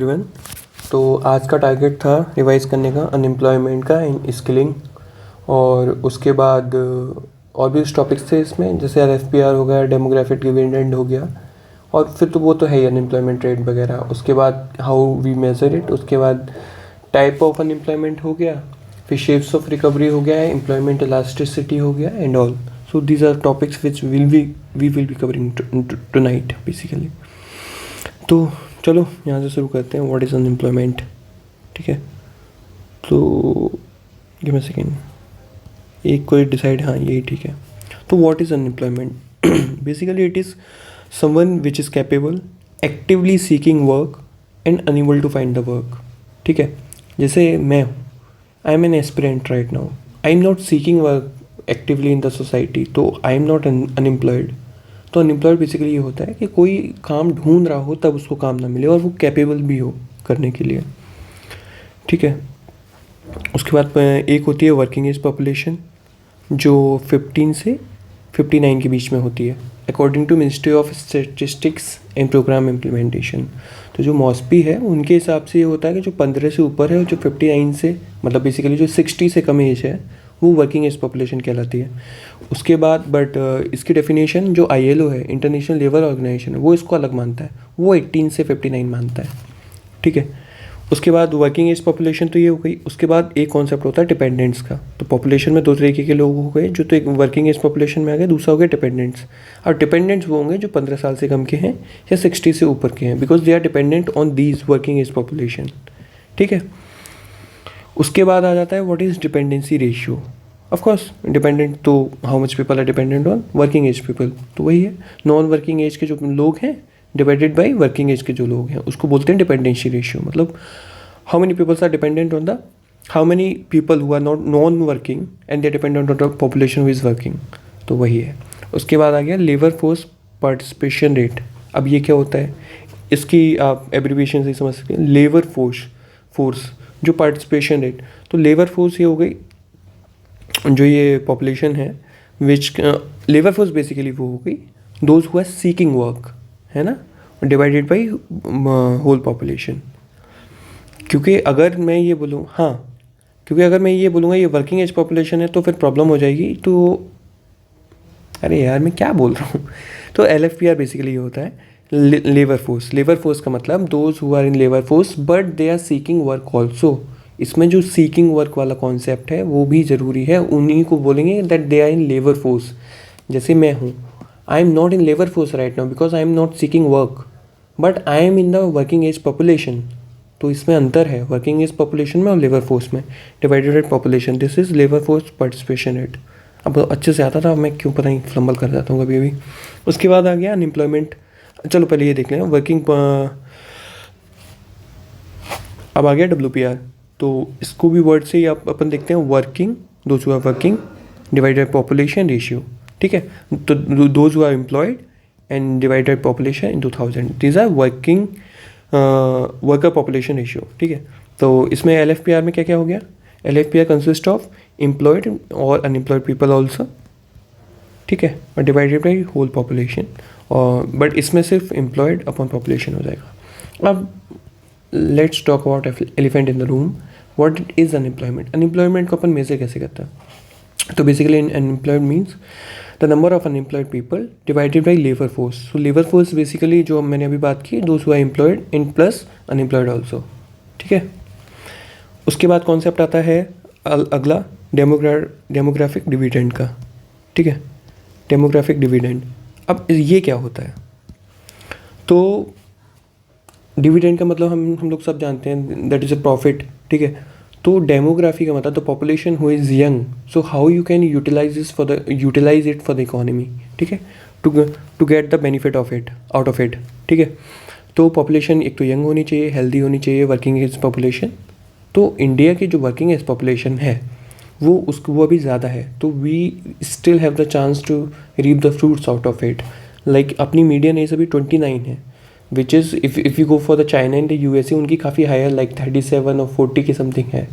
Everyone. तो आज का टारगेट था रिवाइज़ करने का अनएम्प्लॉयमेंट का एंड स्किलिंग, और उसके बाद और भी टॉपिक्स थे इसमें, जैसे RFPR हो गया, डेमोग्राफिक डिविडेंड हो गया, और फिर तो वो तो है ही अनएम्प्लॉयमेंट रेट वगैरह। उसके बाद हाउ वी मेजर इट, उसके बाद टाइप ऑफ अनएम्प्लॉयमेंट हो गया, फिर शेप्स ऑफ रिकवरी हो गया, एम्प्लॉयमेंट इलास्टिसिटी हो गया and all. So these are topics which we will be covering tonight basically. तो चलो यहाँ से शुरू करते हैं। व्हाट इज़ अनएम्प्लॉयमेंट, ठीक है। तो गिव मी सेकेंड, एक कोई डिसाइड, हाँ यही ठीक है। तो what is unemployment? Basically it is someone which is capable actively seeking work and unable to find the work, ठीक है। जैसे मैं हूँ, I am an aspirant right now, I am not seeking work actively in the society, तो I am not unemployed. तो unemployed basically ये होता है कि कोई काम ढूंढ रहा हो तब उसको काम ना मिले और वो कैपेबल भी हो करने के लिए, ठीक है। उसके बाद एक होती है वर्किंग एज पॉपुलेशन, जो 15 से 59 के बीच में होती है according to ministry of statistics and programme implementation. तो जो मॉस्पी है उनके हिसाब से ये होता है कि जो 15 से ऊपर है और जो 59 से, मतलब बेसिकली जो 60 से कम एज है, वो वर्किंग एज पॉपुलेशन कहलाती है। उसके बाद बट इसकी डेफिनेशन जो ILO है, इंटरनेशनल लेबर ऑर्गेनाइजेशन है, वो इसको अलग मानता है, वो 18 से 59 मानता है, ठीक है। उसके बाद वर्किंग एज पॉपुलेशन तो ये हो गई। उसके बाद एक कॉन्सेप्ट होता है डिपेंडेंट्स का। तो पॉपुलेशन में दो तरीके के लोग हो गए, जो तो एक वर्किंग एज पॉपुलेशन में आ गए, दूसरा हो गया डिपेंडेंट्स। और डिपेंडेंट्स वो होंगे जो 15 साल से कम के हैं या 60 से ऊपर के हैं, because they are dependent on these working age population, ठीक है। उसके बाद आ जाता है what is dependency ratio. Of course dependent तो how much people are dependent on working age people, तो वही है नॉन वर्किंग एज के जो लोग हैं डिवाइडेड बाई वर्किंग एज के जो लोग हैं, उसको बोलते हैं डिपेंडेंसी रेशियो। मतलब how many peoples are dependent on the, how many people who are not non working and they dependent on the population who is working, तो वही है। उसके बाद आ गया लेबर फोर्स पार्टिसिपेशन रेट। अब ये क्या होता है, इसकी आप एब्रीविएशन से समझ सकते हैं, लेबर फोर्स जो पार्टिसिपेशन रेट। तो लेबर फोर्स ये हो गई जो ये पॉपुलेशन है, विच लेबर फोर्स बेसिकली वो हो गई those who are seeking work, है ना, डिवाइडेड बाई होल पॉपुलेशन। क्योंकि अगर मैं ये बोलूँ, हाँ, क्योंकि अगर मैं ये बोलूँगा ये वर्किंग एज पॉपुलेशन है तो फिर प्रॉब्लम हो जाएगी। तो अरे यार मैं क्या बोल रहा हूँ। तो LFPR बेसिकली ये होता है लेबर फोर्स का मतलब those who are in labour force but they are seeking work also. इसमें जो सीकिंग वर्क वाला कॉन्सेप्ट है वो भी ज़रूरी है, उन्हीं को बोलेंगे that they are in labour force. जैसे मैं हूँ, I am not in labour force right now because I am not seeking work, but I am in the working age population. तो इसमें अंतर है वर्किंग एज पॉपुलेशन में और labour force में, divided by population. This is labour force participation rate. अब अच्छे से आता था, मैं क्यों पता नहीं फ्लम्बल कर जाता हूँ कभी अभी। उसके बाद आ गया अनएम्प्लॉयमेंट। चलो पहले ये देख लें वर्किंग, अब आ गया WPR। तो इसको भी वर्ड से ही आप अपन देखते हैं, working those who are working divided by population ratio, ठीक है। तो those who are employed and divided population in 2000, these are working worker population ratio, ठीक है। तो इसमें LFPR में क्या क्या हो गया, LFPR कंसिस्ट ऑफ एम्प्लॉयड और अनएम्प्लॉयड पीपल ऑल्सो, ठीक है, और डिवाइडेड बाई होल पॉपुलेशन, और बट इसमें सिर्फ एम्प्लॉयड अपॉन पॉपुलेशन हो जाएगा। अब let's talk about elephant in the room, what is unemployment. Unemployment को अपन मेजर कैसे करते हैं? तो basically unemployed means the number of unemployed people divided by labour force. So labour force basically जो मैंने अभी बात की, those who are employed in plus unemployed also, ठीक है। उसके बाद कॉन्सेप्ट आता है अगला डेमोग्राफिक डिविडेंड का, ठीक है, डेमोग्राफिक डिविडेंड। अब ये क्या होता है? तो डिविडेंड का मतलब हम लोग सब जानते हैं, दैट इज़ अ प्रॉफिट, ठीक है। तो डेमोग्राफी का मतलब the population who is young, so how you can utilise it for the economy, ठीक है, to get the benefit of it out of it, ठीक है। तो पॉपुलेशन एक तो यंग होनी चाहिए, हेल्दी होनी चाहिए, वर्किंग एज पॉपुलेशन। तो इंडिया की जो वर्किंग एज पॉपुलेशन है वो अभी ज़्यादा है, तो we still have the chance to reap the fruits out of it. Like अपनी मीडियन एज अभी 29 है, which is if you go for the China and the USA, उनकी काफ़ी हायर लाइक 37 और 40 की समथिंग है,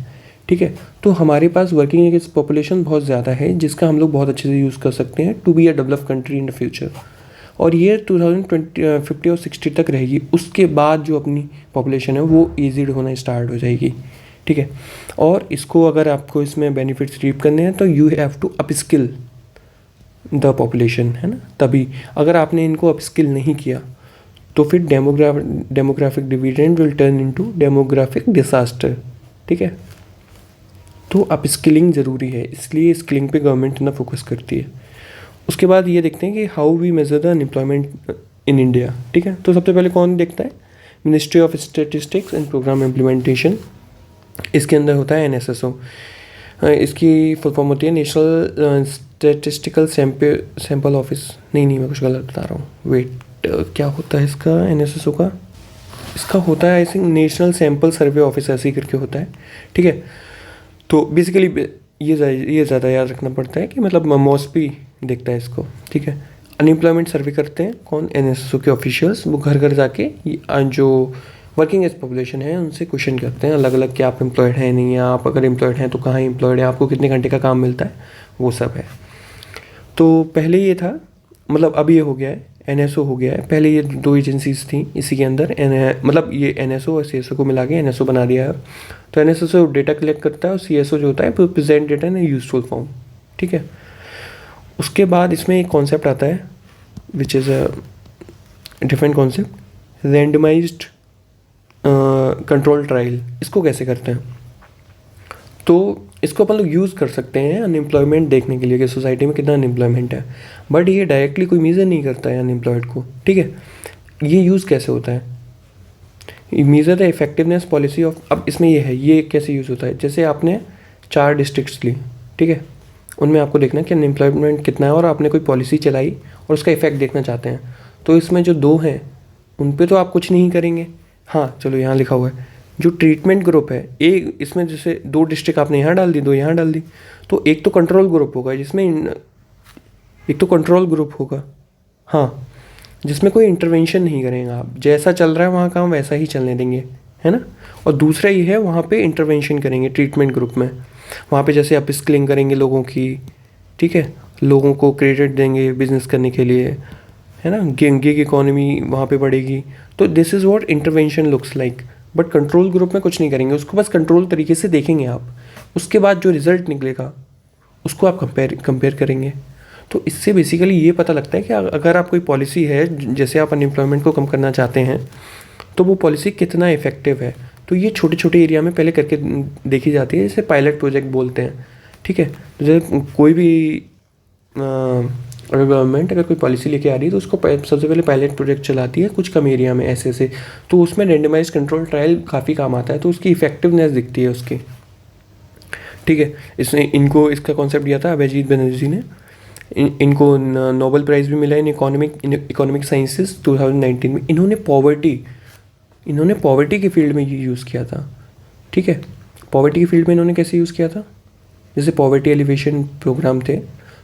ठीक है। तो हमारे पास वर्किंग एज पॉपुलेशन बहुत ज़्यादा है, जिसका हम लोग बहुत अच्छे से यूज़ कर सकते हैं to be a develop country in the future. और ये 2050 और 60 तक रहेगी। उसके बाद जो अपनी पॉपुलेशन है वो एजिड होना स्टार्ट हो जाएगी, ठीक है। और इसको अगर आपको इसमें बेनिफिट्स रीप करने हैं तो you have to upskill the population, है ना। तभी अगर आपने इनको अपस्किल नहीं किया तो फिर demographic dividend will turn into demographic disaster, ठीक है। तो अपस्किलिंग ज़रूरी है, इसलिए स्किलिंग पे गवर्नमेंट इतना फोकस करती है। उसके बाद ये देखते हैं कि how we measure the unemployment in India, ठीक है। तो सबसे पहले कौन देखता है, ministry of statistics and programme implementation. इसके अंदर होता है NSSO, इसकी फुल फॉर्म होती है नेशनल स्टैटिस्टिकल सैम्पल ऑफिस। नहीं मैं कुछ गलत बता रहा हूँ, वेट, क्या होता है इसका NSSO का, इसका होता है I think national sample survey office, ऐसे ही करके होता है, ठीक है। तो बेसिकली ये ज़्यादा याद रखना पड़ता है कि मतलब मॉस्पी देखता है इसको, ठीक है। अनएम्प्लॉयमेंट सर्वे करते हैं कौन, NSSO के ऑफिशियल्स, वो घर घर जाके जो वर्किंग एज पॉपुलेशन है उनसे क्वेश्चन करते हैं अलग अलग कि आप एम्प्लॉयड हैं नहीं हैं, आप अगर एम्प्लॉयड हैं तो कहाँ एम्प्लॉयड है, आपको कितने घंटे का काम मिलता है, वो सब है। तो पहले ये था, मतलब अब ये हो गया है, NSO हो गया है। पहले ये 2 एजेंसीज थी इसी के अंदर, मतलब ये NSO और CSO को मिला के NSO बना दिया है। तो NSO डेटा कलेक्ट करता है और CSO जो होता है present data in useful form, ठीक है। उसके बाद इसमें एक कॉन्सेप्ट आता है which is a different concept, randomised control trial. इसको कैसे करते हैं, तो इसको अपन लोग यूज़ कर सकते हैं अनएम्प्लॉयमेंट देखने के लिए कि सोसाइटी में कितना अनएम्प्लॉयमेंट है, बट ये डायरेक्टली कोई मेज़र नहीं करता है अनएम्प्लॉयड को, ठीक है। ये यूज़ कैसे होता है, measure the effectiveness policy of, अब इसमें ये है, ये कैसे यूज़ होता है, जैसे आपने 4 डिस्ट्रिक्ट्स ली, ठीक है, उनमें आपको देखना कि अनएम्प्लॉयमेंट कितना है और आपने कोई पॉलिसी चलाई और उसका इफेक्ट देखना चाहते हैं। तो इसमें जो 2 हैं उन पे तो आप कुछ नहीं करेंगे, हाँ चलो यहाँ लिखा हुआ है जो ट्रीटमेंट ग्रुप है, एक इसमें जैसे 2 डिस्ट्रिक्ट आपने यहाँ डाल दी, 2 यहाँ डाल दी, तो एक तो कंट्रोल ग्रुप होगा जिसमें एक तो कंट्रोल ग्रुप होगा, हाँ, जिसमें कोई इंटरवेंशन नहीं करेंगे आप, जैसा चल रहा है वहाँ काम वैसा ही चलने देंगे, है ना। और दूसरा ये है वहाँ पे इंटरवेंशन करेंगे ट्रीटमेंट ग्रुप में, वहाँ पे जैसे आप स्किलिंग करेंगे लोगों की, ठीक है, लोगों को क्रेडिट देंगे बिजनेस करने के लिए, है ना, गिग इकोनॉमी वहाँ पे बढ़ेगी। तो this is what intervention looks like. But control group में कुछ नहीं करेंगे, उसको बस कंट्रोल तरीके से देखेंगे आप, उसके बाद जो रिजल्ट निकलेगा उसको आप कंपेयर करेंगे। तो इससे बेसिकली ये पता लगता है कि अगर आप कोई पॉलिसी है, जैसे आप अनएम्प्लॉयमेंट को कम करना चाहते हैं, तो वो पॉलिसी कितना इफेक्टिव है। तो ये छोटे छोटे एरिया में पहले करके देखी जाती है, जैसे पायलट प्रोजेक्ट बोलते हैं, ठीक है। जैसे कोई भी अगर गवर्नमेंट अगर कोई पॉलिसी लेके आ रही है तो उसको सबसे पहले पायलट प्रोजेक्ट चलाती है कुछ कम एरिया में ऐसे, तो उसमें रेंडमाइज कंट्रोल ट्रायल काफ़ी काम आता है, तो उसकी इफेक्टिवनेस दिखती है उसकी, ठीक है। इसने इनको इसका कॉन्सेप्ट दिया था अभिजीत बनर्जी ने, इनको नोबेल प्राइज़ भी मिला इन इकोनॉमिक साइंसेस 2019 में। इन्होंने पॉवर्टी के फील्ड में ये यूज़ किया था, ठीक है। पॉवर्टी के फील्ड में इन्होंने कैसे यूज़ किया था, जैसे पॉवर्टी एलिवेशन प्रोग्राम थे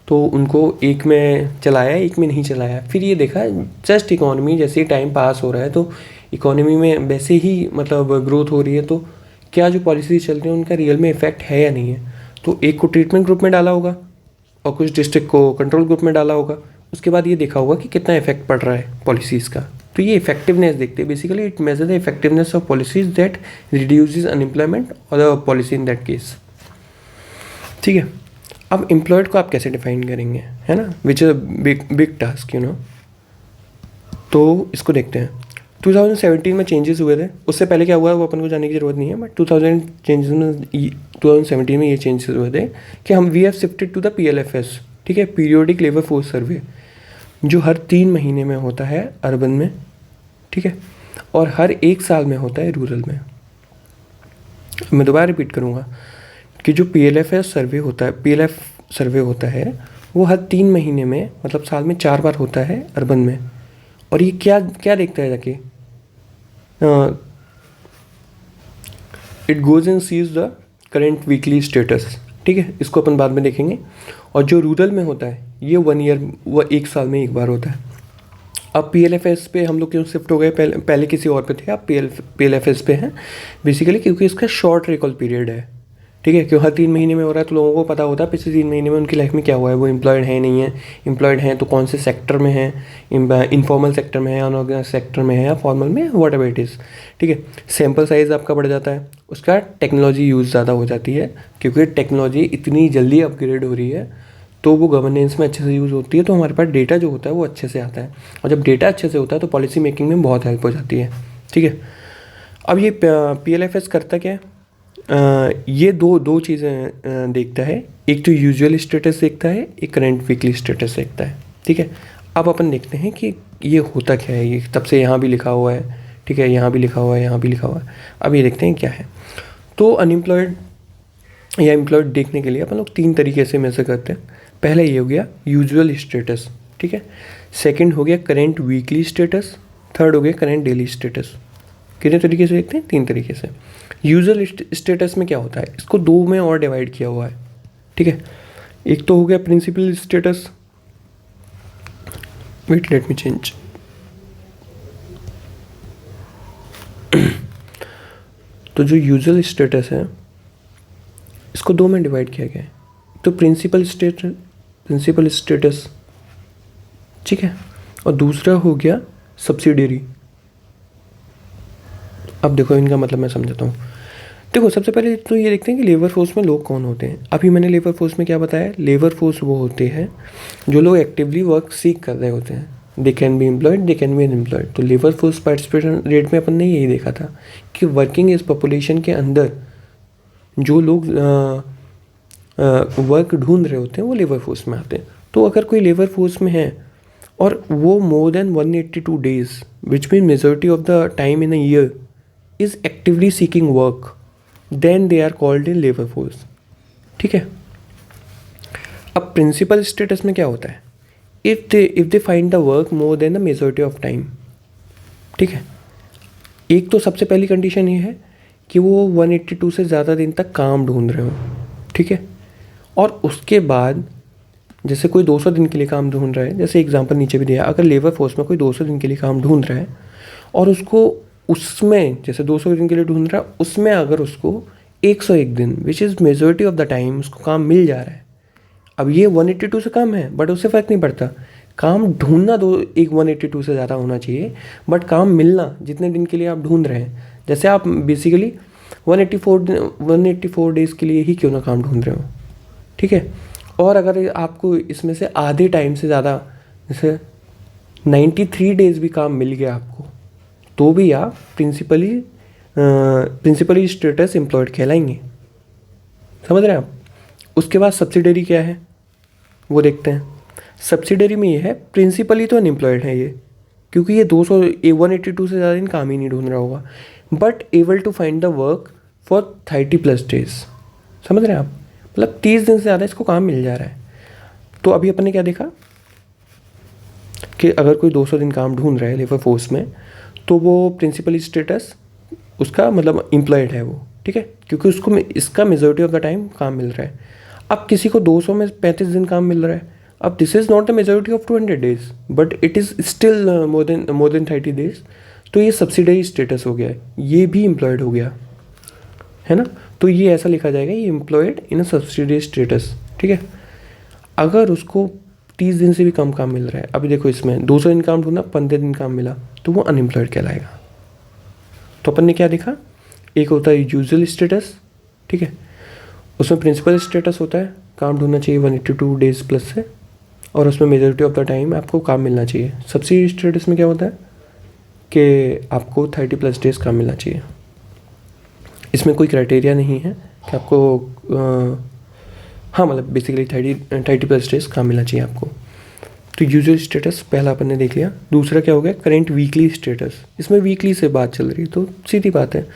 तो उनको एक में चलाया एक में नहीं चलाया, फिर ये देखा जस्ट इकोनॉमी जैसे ही टाइम पास हो रहा है तो इकोनॉमी में वैसे ही मतलब ग्रोथ हो रही है, तो क्या जो पॉलिसीज चल रही हैं उनका रियल में इफेक्ट है या नहीं है। तो एक को ट्रीटमेंट ग्रुप में डाला होगा और कुछ डिस्ट्रिक्ट को कंट्रोल ग्रुप में डाला होगा, उसके बाद ये देखा होगा कि कितना इफेक्ट पड़ रहा है पॉलिसीज़ का। तो ये इफेक्टिवनेस देखते हैं, basically it measure the effectiveness of policies that reduces unemployment और the policy in that case, ठीक है। अब एम्प्लॉयड को आप कैसे डिफाइन करेंगे, है ना, which is big task, you know. तो इसको देखते हैं। 2017 में चेंजेस हुए थे, उससे पहले क्या हुआ है वो अपन को जानने की ज़रूरत नहीं है, बट 2017 में ये चेंजेस हुए थे कि हम we have shifted to the PLFS, ठीक है, पीरियोडिक लेबर फोर्स सर्वे, जो हर 3 महीने में होता है अर्बन में, ठीक है, और हर 1 साल में होता है रूरल में। मैं दोबारा रिपीट करूँगा कि जो PLFS सर्वे होता है, PLF सर्वे होता है वो हर 3 महीने में मतलब साल में 4 बार होता है अर्बन में। और ये क्या क्या देखता है जाके, it goes and sees the current weekly status, ठीक है, इसको अपन बाद में देखेंगे। और जो रूरल में होता है ये 1 ईयर वो 1 साल में 1 बार होता है। अब PLFS पे हम लोग क्यों शिफ्ट हो गए, पहले किसी और पे थे, अब PLFS पे हैं बेसिकली क्योंकि इसका शॉर्ट रिकॉल पीरियड है, ठीक है, क्यों हर 3 महीने में हो रहा है तो लोगों को पता होता है पिछले 3 महीने में उनकी लाइफ में क्या हुआ है, वो एम्प्लॉयड है नहीं है, एम्प्लॉयड हैं तो कौन से सेक्टर में है, इनफॉर्मल सेक्टर में है, अनऑर्गेनाइज सेक्टर में है या फॉर्मल में, वॉट एवर इट इज़। ठीक है, सैम्पल साइज़ आपका बढ़ जाता है, उसका टेक्नोलॉजी यूज़ ज़्यादा हो जाती है, क्योंकि टेक्नोलॉजी इतनी जल्दी अपग्रेड हो रही है तो वो गवर्नेंस में अच्छे से यूज़ होती है, तो हमारे पास डेटा जो होता है वो अच्छे से आता है, और जब डेटा अच्छे से होता है तो पॉलिसी मेकिंग में बहुत हेल्प हो जाती है। ठीक है, अब ये PLFS करता क्या है, ये दो चीज़ें देखता है, एक तो यूजुअल स्टेटस देखता है, एक करंट वीकली स्टेटस देखता है। ठीक है, अब अपन देखते हैं कि ये होता क्या है, ये तब से यहाँ भी लिखा हुआ है, ठीक है, यहाँ भी लिखा हुआ है, यहाँ भी लिखा हुआ है। अब ये देखते हैं क्या है। तो अनएम्प्लॉयड या एम्प्लॉयड देखने के लिए अपन लोग 3 तरीके से मेजर करते हैं। पहला ये हो गया यूजुअल स्टेटस, ठीक है, सेकंड हो गया करंट वीकली स्टेटस, थर्ड हो गया करंट डेली स्टेटस। कितने तरीके से देखते हैं? 3 तरीके से। यूजुअल स्टेटस में क्या होता है, इसको 2 में और डिवाइड किया हुआ है। ठीक है, एक तो हो गया principal status, wait let me change. तो जो यूजुअल स्टेटस है इसको 2 में डिवाइड किया गया है, तो प्रिंसिपल स्टेटस, ठीक है, और दूसरा हो गया सब्सिडियरी। अब देखो इनका मतलब मैं समझाता हूँ। देखो सबसे पहले तो ये देखते हैं कि लेबर फोर्स में लोग कौन होते हैं। अभी मैंने लेबर फोर्स में क्या बताया, लेबर फोर्स वो होते हैं जो लोग एक्टिवली वर्क सीख कर रहे होते हैं, they can be employed, they can be unemployed. तो लेबर फोर्स पार्टिसिपेशन रेट में अपन ने यही देखा था कि वर्किंग एज पॉपुलेशन के अंदर जो लोग वर्क ढूंढ रहे होते हैं वो लेबर फोर्स में आते हैं। तो अगर कोई लेबर फोर्स में है और वो more than 182 days which mean majority of the time in a year is actively seeking work, then they are called in labour force. ठीक है, अब प्रिंसिपल स्टेटस में क्या होता है, if they find the work more than the majority of time. ठीक है, एक तो सबसे पहली कंडीशन ये है कि वो 182 से ज़्यादा दिन तक काम ढूंढ रहे हो। ठीक है, और उसके बाद जैसे कोई 200 दिन के लिए काम ढूंढ रहा है, जैसे एग्जांपल नीचे भी दिया, अगर लेबर फोर्स में कोई 200 दिन के लिए काम ढूंढ रहा है और उसको उसमें जैसे 200 दिन के लिए ढूंढ रहा है, उसमें अगर उसको 101 दिन which is majority of the time उसको काम मिल जा रहा है, अब ये 182 से कम है बट उससे फ़र्क नहीं पड़ता, काम ढूंढना 182 से ज़्यादा होना चाहिए, बट काम मिलना जितने दिन के लिए आप ढूंढ रहे हैं, जैसे आप बेसिकली 184 डेज़ के लिए ही क्यों ना काम ढूंढ रहे हो। ठीक है, और अगर आपको इसमें से आधे टाइम से ज़्यादा जैसे 93 डेज़ भी काम मिल गया आपको, तो भी आप प्रिंसिपली स्टेटस एम्प्लॉयड कहलाएंगे। समझ रहे हैं आप। उसके बाद सब्सिडरी क्या है वो देखते हैं। सब्सिडरी में ये है प्रिंसिपली तो अनएम्प्लॉयड है ये, क्योंकि ये 182 से ज़्यादा दिन काम ही नहीं ढूंढ रहा होगा, but able to find the work for 30+ days. समझ रहे हैं आप, मतलब 30 दिन से ज़्यादा इसको काम मिल जा रहा है। तो अभी अपन ने क्या देखा कि अगर कोई 200 दिन काम ढूंढ रहा है लेबर फोर्स में, तो वो प्रिंसिपल स्टेटस उसका मतलब एम्प्लॉयड है वो। ठीक है, क्योंकि उसको इसका मेजॉरिटी ऑफ द टाइम काम मिल रहा है। अब किसी को 200 में 35 दिन काम मिल रहा है, अब this is not the majority of 200 days but it is still more than 30 days, तो ये सब्सिडरी स्टेटस हो गया है, ये भी एम्प्लॉयड हो गया है ना। तो ये ऐसा लिखा जाएगा, ये employed in a subsidiary status. ठीक है, अगर उसको 30 दिन से भी कम काम मिल रहा है, अभी देखो इसमें 200 दिन काम ढूंढना, 15 दिन काम मिला, तो वो अनएम्प्लॉयड कहलाएगा। तो अपन ने क्या देखा, एक होता है यूजुअल स्टेटस, ठीक है, उसमें प्रिंसिपल स्टेटस होता है काम ढूंढना चाहिए 182 डेज प्लस से, और उसमें मेजॉरिटी ऑफ द टाइम आपको काम मिलना चाहिए। सब्सिडरी स्टेटस में क्या होता है कि आपको 30+ डेज काम मिलना चाहिए। इसमें कोई क्राइटेरिया नहीं है कि आपको हाँ मतलब बेसिकली 30+ डेज काम मिलना चाहिए आपको। तो यूजुअल स्टेटस पहला अपन ने देख लिया। दूसरा क्या हो गया, करेंट वीकली स्टेटस। इसमें वीकली से बात चल रही है, तो सीधी बात है,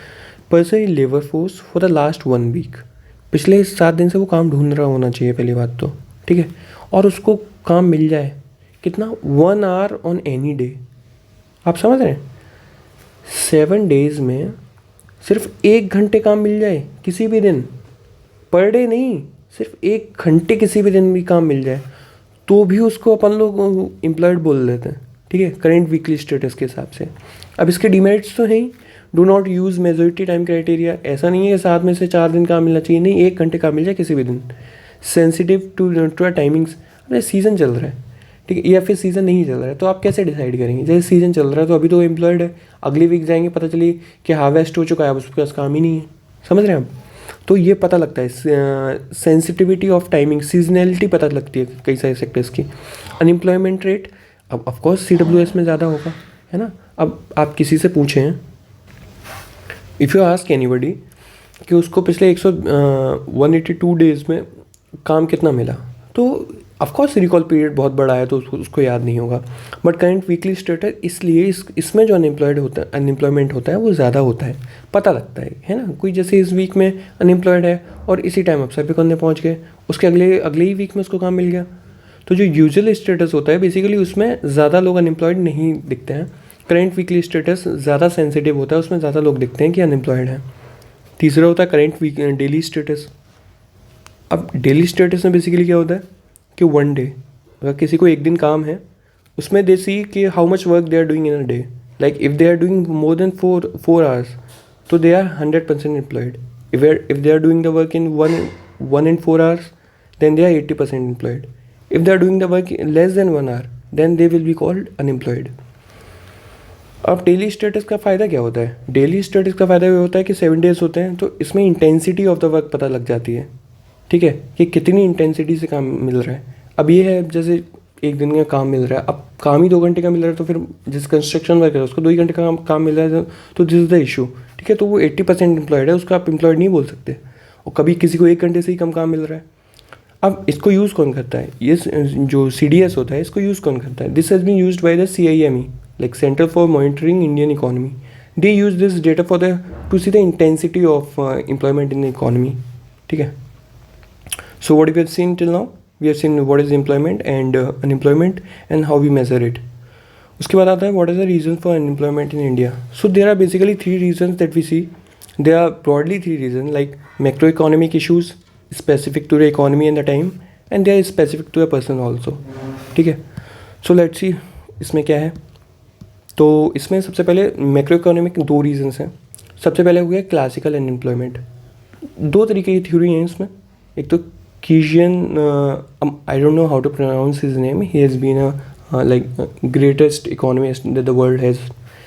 person in labour force for the last 1 week, पिछले 7 दिन से वो काम ढूंढ रहा होना चाहिए पहली बात तो। ठीक है, और उसको काम मिल जाए कितना, 1 आवर ऑन एनी डे। आप समझ रहे हैं, 7 डेज में सिर्फ 1 घंटे काम मिल जाए किसी भी दिन, पर डे नहीं, सिर्फ 1 घंटे किसी भी दिन भी काम मिल जाए, तो भी उसको अपन लोग एम्प्लॉयड बोल देते हैं। ठीक है, करेंट वीकली स्टेटस के हिसाब से। अब इसके डिमेरिट्स तो हैं ही, do not use majority time criteria. ऐसा नहीं है कि 7 में से 4 दिन काम मिलना चाहिए, नहीं, 1 घंटे काम मिल जाए किसी भी दिन। Sensitive to timings. अरे सीज़न चल रहा है, ठीक है, या फिर सीज़न नहीं चल रहा है तो आप कैसे डिसाइड करेंगे? जैसे सीज़न चल रहा है तो अभी तो एम्प्लॉयड है, अगली वीक जाएंगे पता चलिए कि हार्वेस्ट हो चुका है, अब उसके पास काम ही नहीं है। समझ रहे हैं आप? तो ये पता लगता है, सेंसिटिविटी ऑफ टाइमिंग, सीजनैलिटी पता लगती है कई सारे सेक्टर्स की। अनएम्प्लॉयमेंट रेट अब ऑफकोर्स CWS में ज़्यादा होगा, है ना। अब आप किसी से पूछें, इफ़ यू आस्क एनीबडी कि उसको पिछले 182 डेज़ में काम कितना मिला, तो ऑफकोर्स रिकॉल पीरियड बहुत बड़ा है तो उसको याद नहीं होगा। बट करंट वीकली स्टेटस, इसलिए इसमें जो अनएम्प्लॉयमेंट होता है वो ज़्यादा होता है, पता लगता है ना। कोई जैसे इस वीक में अनएम्प्लॉयड है और इसी टाइम आप सर्वे करने पहुंच गए, उसके अगले ही वीक में उसको काम मिल गया। तो जो यूजुअल स्टेटस होता है बेसिकली उसमें ज़्यादा लोग अनएम्प्लॉयड नहीं दिखते हैं। करंट वीकली स्टेटस ज़्यादा सेंसिटिव होता है, उसमें ज़्यादा लोग दिखते हैं कि अनएम्प्लॉयड हैं। तीसरा होता है करंट डेली स्टेटस। अब डेली स्टेटस में बेसिकली क्या होता है कि 1 डे, अगर किसी को एक दिन काम है उसमें दे सी कि how much work they are doing in a day. Like if they are doing more than 4 hours तो they are 100% employed. If they are doing the work in 1 and 4 hours then they are 80% employed. If they are doing the work less than 1 hour then they will be called unemployed. अब daily status का फ़ायदा क्या होता है? Daily status का फ़ायदा ये होता है कि 7 डेज़ होते हैं तो इसमें इंटेंसिटी ऑफ द वर्क पता लग जाती है, ठीक है, कि कितनी इंटेंसिटी से काम मिल रहा है। अब ये है जैसे एक दिन का काम मिल रहा है, अब काम ही 2 घंटे का मिल रहा है तो फिर जिस कंस्ट्रक्शन वर्कर है उसको 2 ही घंटे का काम मिल रहा है तो दिस इज़ द इशू, ठीक है। तो वो 80% एम्प्लॉयड है, उसको आप एम्प्लॉयड नहीं बोल सकते। और कभी किसी को 1 घंटे से ही कम काम मिल रहा है। अब इसको यूज़ कौन करता है? ये जो CDS होता है इसको यूज़ कौन करता है? This has been used by the CIME, like centre for monitoring Indian economy. They use this data for the to see the intensity of employment in the economy, ठीक है। So what we have seen till now, we have seen what is employment and unemployment and how we measure it. उसके बाद आता है what is the reason for unemployment in India. So there are basically 3 reasons that we see. There are broadly 3 reasons, like macroeconomic issues specific to the economy and the time, and they are specific to a person also, ठीक है। So let's see इसमें क्या है। तो इसमें सबसे पहले macroeconomic 2 reasons हैं। सबसे पहले हो गया क्लासिकल अनएम्प्लॉयमेंट। 2 तरीके की थ्योरी हैं इसमें। एक तो Keynesian, I don't know how to pronounce his name, he has been a like greatest economist that the world has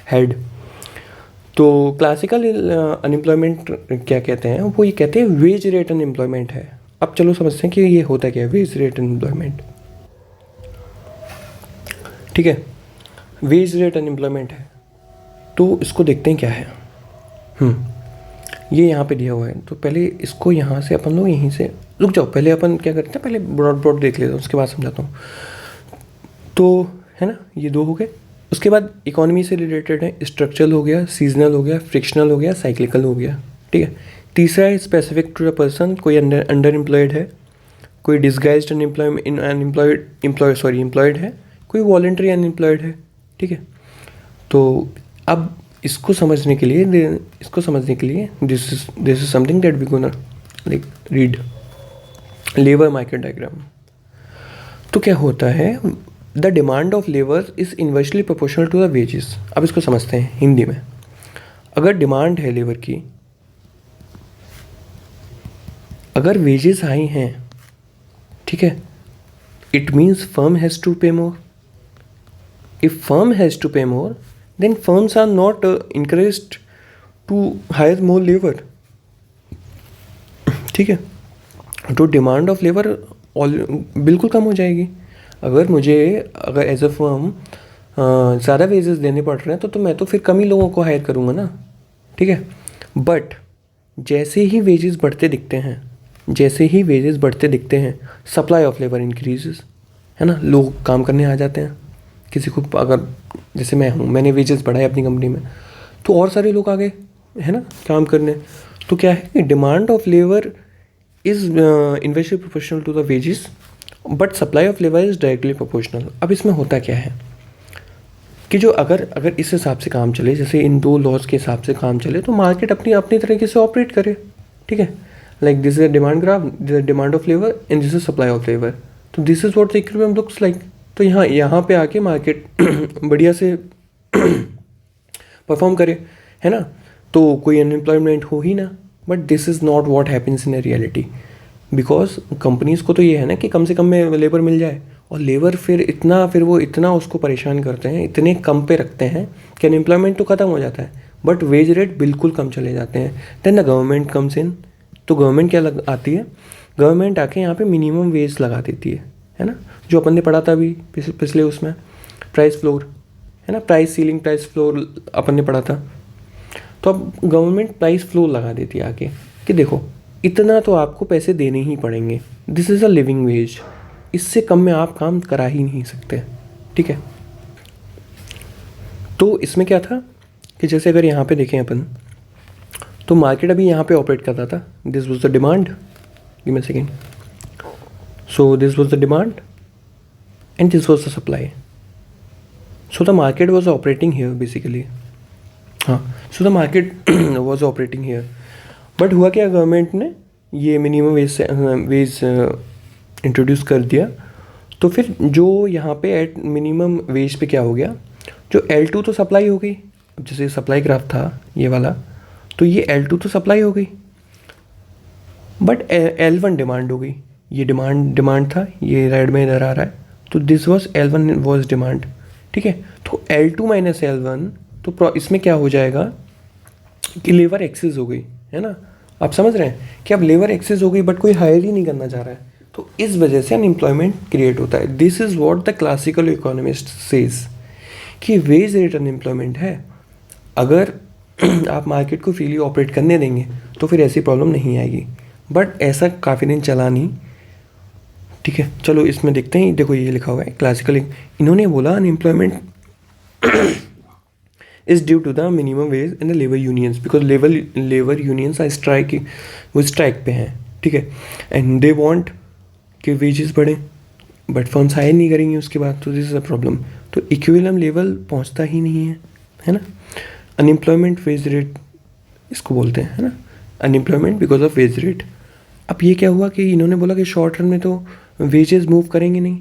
had. तो क्लासिकल अनएम्प्लॉयमेंट क्या कहते हैं? वो ये कहते हैं वेज रेट अनएम्प्लॉयमेंट है। अब चलो समझते हैं कि ये होता क्या है वेज रेट अनएम्प्लॉयमेंट, ठीक है। वेज रेट अनएम्प्लॉयमेंट है तो इसको देखते हैं क्या है। ये यहाँ पे दिया हुआ है तो पहले इसको यहाँ से अपन लोग यहीं से रुक जाओ, पहले अपन क्या करते हैं, पहले ब्रॉड देख लेते हैं उसके बाद समझाता हूँ। तो है ना, ये 2 हो गए। उसके बाद इकोनॉमी से रिलेटेड है, स्ट्रक्चरल हो गया, सीजनल हो गया, फ्रिक्शनल हो गया, साइक्लिकल हो गया, ठीक है। तीसरा है स्पेसिफिक टू द पर्सन, कोई अंडर एम्प्लॉयड है, कोई डिस्गाइज्ड एम्प्लॉयड है, कोई वॉलंटरी अनएम्प्लॉयड है, ठीक है। तो अब इसको समझने के लिए this is something that we gonna like read labour market diagram. तो क्या होता है, the demand of labour is inversely proportional to the wages. अब इसको समझते हैं हिंदी में। अगर डिमांड है लेबर की, अगर वेजेस हाई हैं, ठीक है, it means firm has to pay more. If firm has to pay more then firms are not encouraged to hire more labour, ठीक है। तो डिमांड ऑफ लेबर बिल्कुल कम हो जाएगी। अगर एज अ फर्म ज़्यादा वेजेस देने पड़ रहे हैं तो मैं तो फिर कम ही लोगों को हायर करूँगा ना, ठीक है। बट जैसे ही वेजेस बढ़ते दिखते हैं सप्लाई ऑफ लेबर इंक्रीजेस, है ना, लोग काम करने आ जाते हैं। किसी को अगर जैसे मैं हूँ, मैंने वेजेस बढ़ाए अपनी कंपनी में तो और सारे लोग आ गए, है ना, काम करने। तो क्या है कि demand of labour is inversely proportional to the wages but supply of labour is directly proportional. अब इसमें होता क्या है कि जो अगर इस हिसाब से काम चले, जैसे इन 2 लॉज के हिसाब से काम चले, तो मार्केट अपनी तरीके से ऑपरेट करे, ठीक है। Like this is a demand graph, this is demand of labour and this is supply of labour. तो this is what the equilibrium looks like. तो यहाँ पे आके मार्केट बढ़िया से परफॉर्म करे, है ना। तो कोई अनएम्प्लॉयमेंट हो ही ना। But this is not what happens in a reality, because companies को तो ये है ना कि कम से कम में लेबर मिल जाए, और लेबर फिर वो इतना उसको परेशान करते हैं, इतने कम पे रखते हैं कि अनएम्प्लॉयमेंट तो ख़त्म हो जाता है बट वेज रेट बिल्कुल कम चले जाते हैं। Then the government comes in. तो गवर्नमेंट क्या आती है, गवर्नमेंट आके यहाँ पे मिनिमम वेज लगा देती है ना, जो अपन ने पढ़ा था अभी पिछले उसमें, प्राइस फ्लोर, है ना, प्राइस सीलिंग प्राइस फ्लोर अपन ने पढ़ा था। तो अब गवर्नमेंट प्राइस फ्लोर लगा देती है आके कि देखो इतना तो आपको पैसे देने ही पड़ेंगे, this is a living veg, इससे कम में आप काम करा ही नहीं सकते, ठीक है। तो इसमें क्या था कि जैसे अगर यहाँ पे देखें अपन, तो मार्केट अभी यहाँ पे ऑपरेट कर रहा था, this was the demand, give me a second, so this was the demand and this was the supply, so the market was operating here basically, हाँ, so the market was operating here. But हुआ क्या, government ने ये minimum wage introduce कर दिया, तो फिर जो यहाँ पे एट मिनिमम वेज पे क्या हो गया, जो L2 तो सप्लाई हो गई, अब जैसे सप्लाई ग्राफ था ये वाला, तो ये L2 तो सप्लाई हो गई, बट L1 डिमांड हो गई, ये डिमांड था, ये रेड में इधर आ रहा है, तो this was L1 was demand, ठीक है। तो L2 माइनस L1, तो इसमें क्या हो जाएगा कि लेबर एक्सेस हो गई, है ना, आप समझ रहे हैं कि अब लेबर एक्सेस हो गई बट कोई हायर ही नहीं करना चाह रहा है, तो इस वजह से अनएम्प्लॉयमेंट क्रिएट होता है। This is what the classical economist says कि वेज रेट अनएम्प्लॉयमेंट है। अगर आप मार्केट को फ्रीली ऑपरेट करने देंगे तो फिर ऐसी प्रॉब्लम नहीं आएगी, बट ऐसा काफ़ी दिन चला नहीं, ठीक है। चलो इसमें देखते हैं, देखो ये लिखा हुआ है क्लासिकल, इन्होंने बोला unemployment is due to the minimum wage and the labor unions, because labor unions are striking, वो स्ट्राइक पे हैं, ठीक है, एंड दे वांट कि वेजेस बढ़े, बट फर्म्स हायर नहीं करेंगी उसके बाद, तो दिस इज़ अ प्रॉब्लम। तो इक्विलिब्रियम लेवल पहुंचता ही नहीं है ना। अनएम्प्लॉयमेंट वेज रेट इसको बोलते हैं, है ना, unemployment because of wage rate. अब ये क्या हुआ कि इन्होंने बोला कि शॉर्ट रन में तो वेजेस मूव करेंगे नहीं,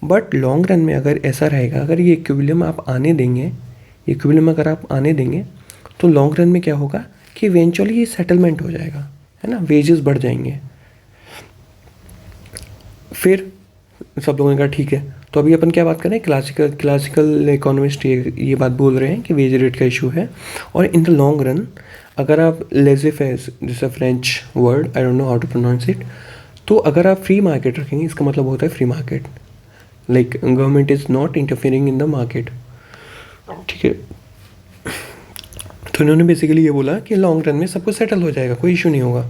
बट लॉन्ग रन में अगर ऐसा रहेगा, अगर ये इक्विलिब्रियम आप आने देंगे, इक्विलिब्रियम अगर आप आने देंगे, तो लॉन्ग रन में क्या होगा कि इवेंचुअली ये सेटलमेंट हो जाएगा, है ना, वेजेस बढ़ जाएंगे। फिर सब लोगों ने कहा ठीक है, तो अभी अपन क्या बात कर रहे हैं, क्लासिकल इकोनॉमिस्ट ये बात बोल रहे हैं कि वेज रेट का इशू है, और इन द लॉन्ग रन अगर आप लेज़े फेयर, जैसे French word, I don't know how to pronounce it, तो अगर आप फ्री मार्केट रखेंगे, इसका मतलब होता है free market, like government is not interfering in the market, ठीक है। तो इन्होंने बेसिकली ये बोला कि लॉन्ग रन में सब कुछ सेटल हो जाएगा, कोई इशू नहीं होगा,